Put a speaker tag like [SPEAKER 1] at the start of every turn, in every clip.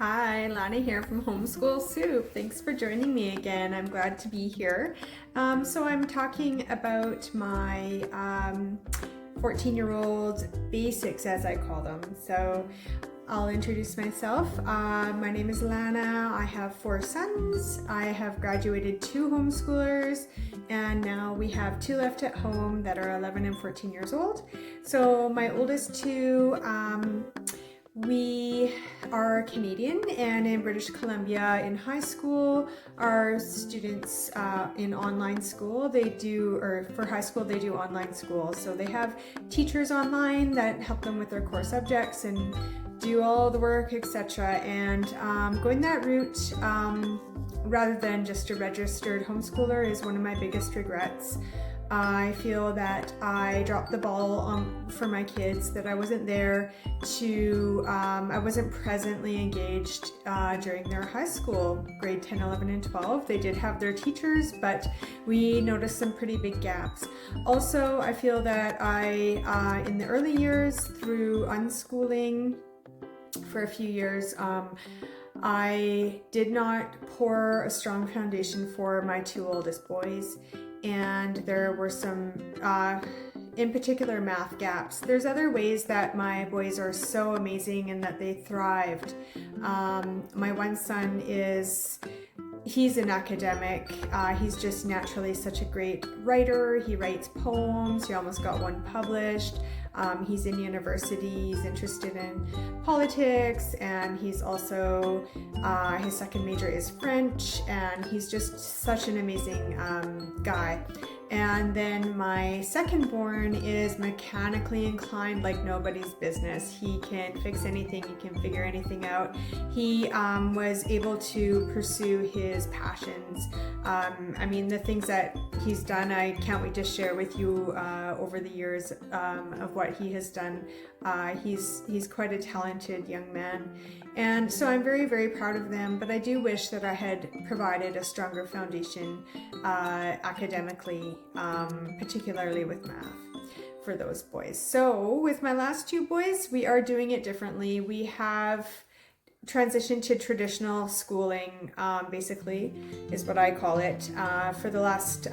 [SPEAKER 1] Hi, Lana here from Homeschool Soup. Thanks for joining me again. I'm glad to be here. So I'm talking about my 14-year-old basics, as I call them. So I'll introduce myself. My name is Lana. I have 4 sons. I have graduated 2 homeschoolers, and now we have 2 left at home that are 11 and 14 years old. So my oldest 2, we are Canadian, and in British Columbia in high school, our students in online school, for high school they do online school. So they have teachers online that help them with their core subjects and do all the work, etc. And going that route rather than just a registered homeschooler is one of my biggest regrets. I feel that I dropped the ball for my kids, that I wasn't there I wasn't presently engaged during their high school, grade 10, 11, and 12. They did have their teachers, but we noticed some pretty big gaps. Also, I feel that in the early years, through unschooling for a few years, I did not pour a strong foundation for my 2 oldest boys. And there were some, in particular, math gaps. There's other ways that my boys are so amazing and that they thrived. My one son he's an academic. He's just naturally such a great writer. He writes poems. He almost got one published. He's in university. He's interested in politics, and he's also, his second major is French, and he's just such an amazing guy. And then my second born is mechanically inclined like nobody's business. He can fix anything, he can figure anything out. He was able to pursue his passions. I mean, the things that he's done, I can't wait to share with you over the years of what he has done. He's quite a talented young man. And so I'm very, very proud of them, but I do wish that I had provided a stronger foundation academically, particularly with math for those boys. So with my last 2 boys, we are doing it differently. We have transitioned to traditional schooling, basically, is what I call it. For the last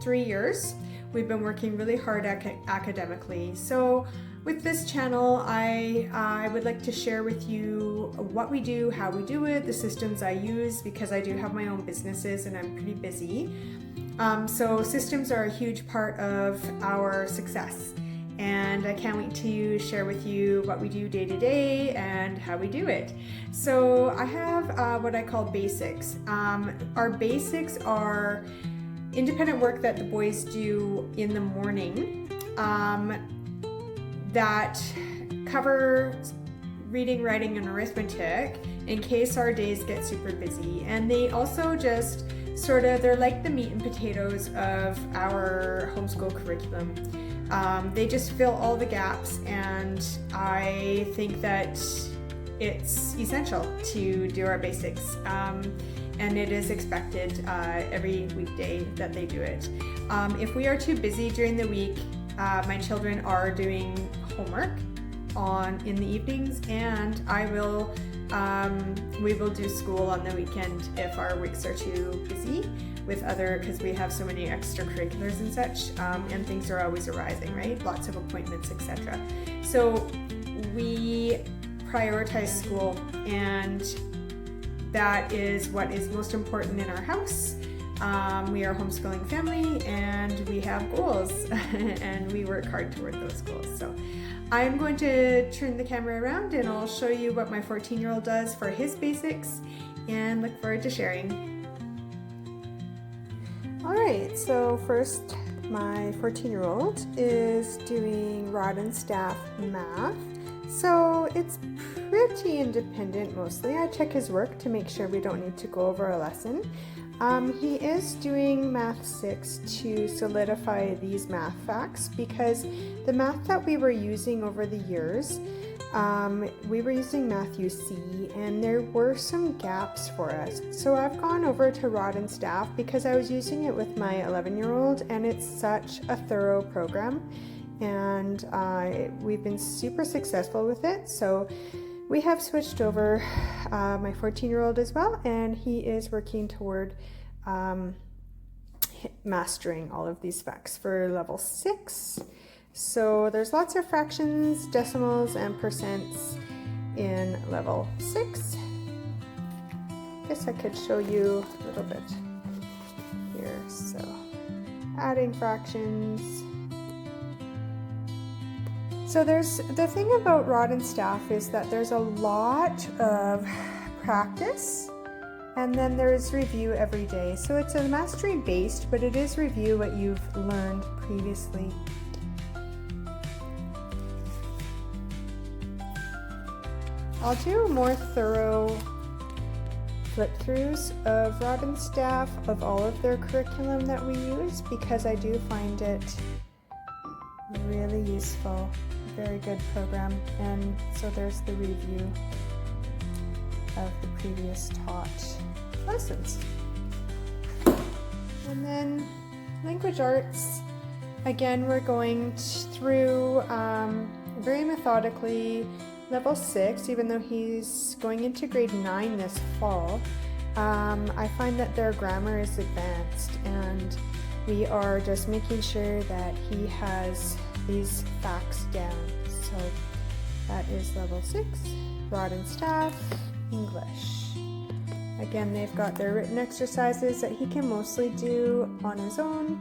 [SPEAKER 1] 3 years, we've been working really hard academically. So with this channel, I would like to share with you what we do, how we do it, the systems I use, because I do have my own businesses and I'm pretty busy. So systems are a huge part of our success, and I can't wait to share with you what we do day to day and how we do it. So I have what I call basics. Our basics are independent work that the boys do in the morning that cover reading, writing, and arithmetic in case our days get super busy. And they also just they're like the meat and potatoes of our homeschool curriculum. They just fill all the gaps, and I think that it's essential to do our basics. And it is expected every weekday that they do it. If we are too busy during the week, my children are doing homework in the evenings, and we will do school on the weekend if our weeks are too busy because we have so many extracurriculars and such, and things are always arising, right? Lots of appointments, etc. So we prioritize school, and that is what is most important in our house. We are a homeschooling family, and we have goals and we work hard toward those goals. So I'm going to turn the camera around and I'll show you what my 14-year-old does for his basics, and look forward to sharing. Alright, so first, my 14-year-old is doing rod and staff math. So it's pretty independent mostly. I check his work to make sure we don't need to go over a lesson. He is doing Math 6 to solidify these math facts, because the math that we were using over the years, we were using Math UC, and there were some gaps for us. So I've gone over to Rod and Staff because I was using it with my 11-year-old, and it's such a thorough program, and we've been super successful with it. So we have switched over my 14-year-old as well, and he is working toward mastering all of these facts for level 6. So there's lots of fractions, decimals, and percents in level 6. Guess I could show you a little bit here. So adding fractions. So there's the thing about rod and staff is that there's a lot of practice, and then there's review every day. So it's a mastery based, but it is review what you've learned previously. I'll do more thorough flip-throughs of rod and staff of all of their curriculum that we use, because I do find it really useful. Very good program. And so there's the review of the previous taught lessons. And then language arts, again, we're going through very methodically level 6, even though he's going into grade 9 this fall. I find that their grammar is advanced, and we are just making sure that he has these facts down. So that is level 6, rod and staff, English. Again, they've got their written exercises that he can mostly do on his own.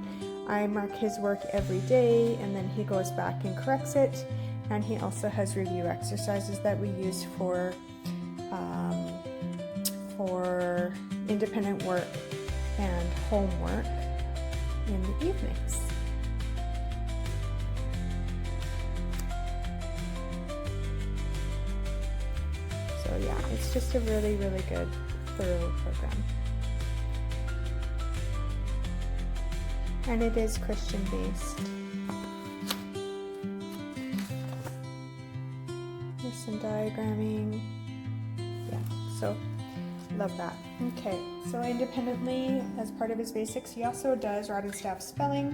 [SPEAKER 1] I mark his work every day, and then he goes back and corrects it. And he also has review exercises that we use for independent work and homework in the evenings. So yeah, it's just a really, really good, thorough program. And it is Christian based. Some diagramming. Yeah, so love that. Okay, so independently, as part of his basics, he also does rod and staff spelling,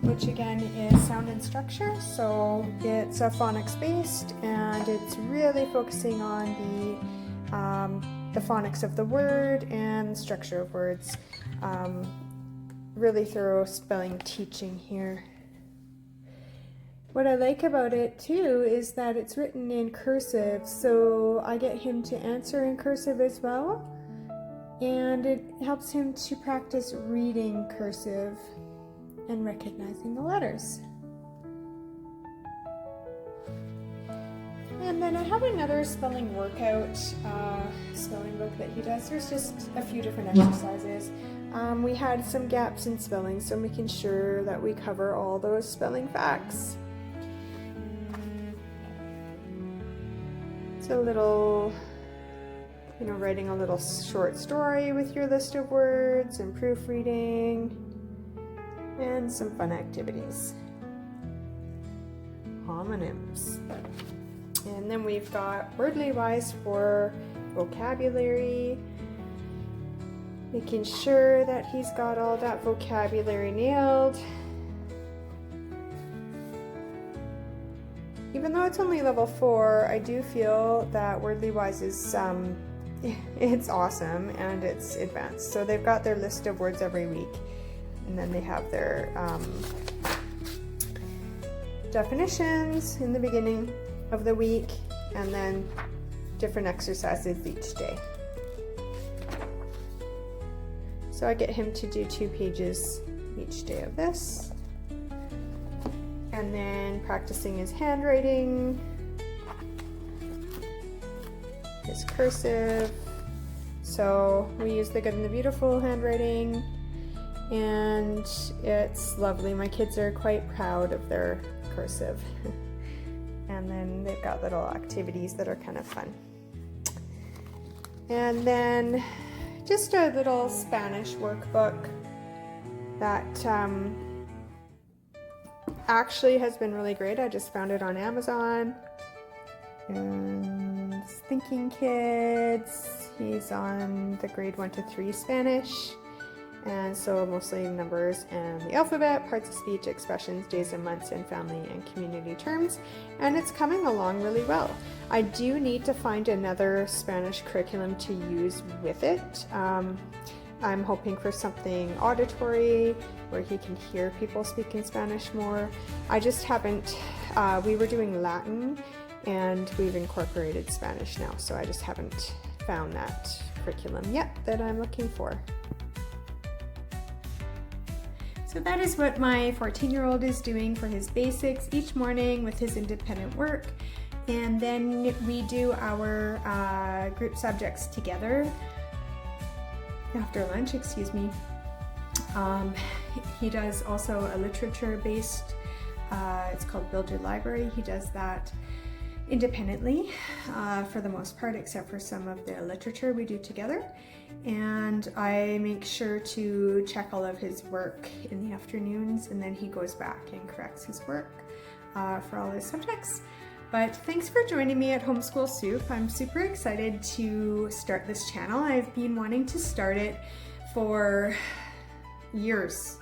[SPEAKER 1] which again is sound and structure. So it's a phonics based, and it's really focusing on the phonics of the word and structure of words. Really thorough spelling teaching here. What I like about it too is that it's written in cursive, so I get him to answer in cursive as well, and it helps him to practice reading cursive and recognizing the letters. And then I have another spelling workout, spelling book that he does. There's just a few different exercises. We had some gaps in spelling, so making sure that we cover all those spelling facts. A little, writing a little short story with your list of words and proofreading, and some fun activities. Homonyms. And then we've got Wordly Wise for vocabulary, making sure that he's got all that vocabulary nailed. Even though it's only level 4, I do feel that Wordly Wise is it's awesome and it's advanced. So they've got their list of words every week, and then they have their definitions in the beginning of the week, and then different exercises each day. So I get him to do 2 pages each day of this. And then practicing his handwriting, his cursive. So we use the Good and the Beautiful handwriting, and it's lovely. My kids are quite proud of their cursive. And then they've got little activities that are kind of fun. And then just a little Spanish workbook that actually has been really great. I just found it on Amazon. And Thinking Kids, he's on the grade 1 to 3 Spanish. And so mostly numbers and the alphabet, parts of speech, expressions, days and months, and family and community terms. And it's coming along really well. I do need to find another Spanish curriculum to use with it. I'm hoping for something auditory where he can hear people speaking Spanish more. I just haven't, we were doing Latin and we've incorporated Spanish now, so I just haven't found that curriculum yet that I'm looking for. So that is what my 14-year-old is doing for his basics each morning with his independent work. And then we do our group subjects together after lunch, excuse me. He does also a literature-based, it's called Build Your Library. He does that independently for the most part, except for some of the literature we do together. And I make sure to check all of his work in the afternoons, and then he goes back and corrects his work for all his subjects. But thanks for joining me at Homeschool Soup. I'm super excited to start this channel. I've been wanting to start it for years.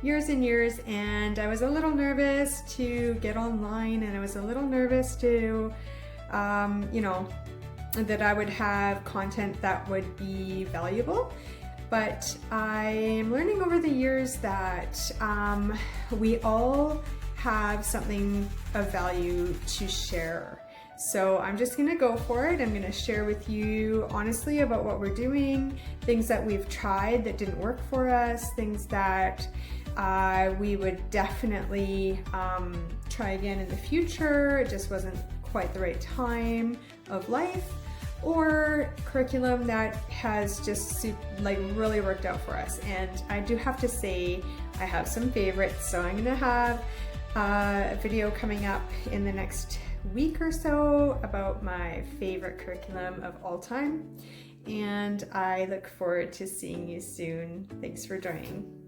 [SPEAKER 1] Years and years, and I was a little nervous to get online, and I was a little nervous to, you know, that I would have content that would be valuable. But I'm learning over the years that we all have something of value to share. So I'm just gonna go for it. I'm gonna share with you honestly about what we're doing, things that we've tried that didn't work for us, things that we would definitely try again in the future. It just wasn't quite the right time of life, or curriculum that has just like really worked out for us. And I do have to say I have some favorites, so I'm gonna have a video coming up in the next week or so about my favorite curriculum of all time, and I look forward to seeing you soon. Thanks for joining.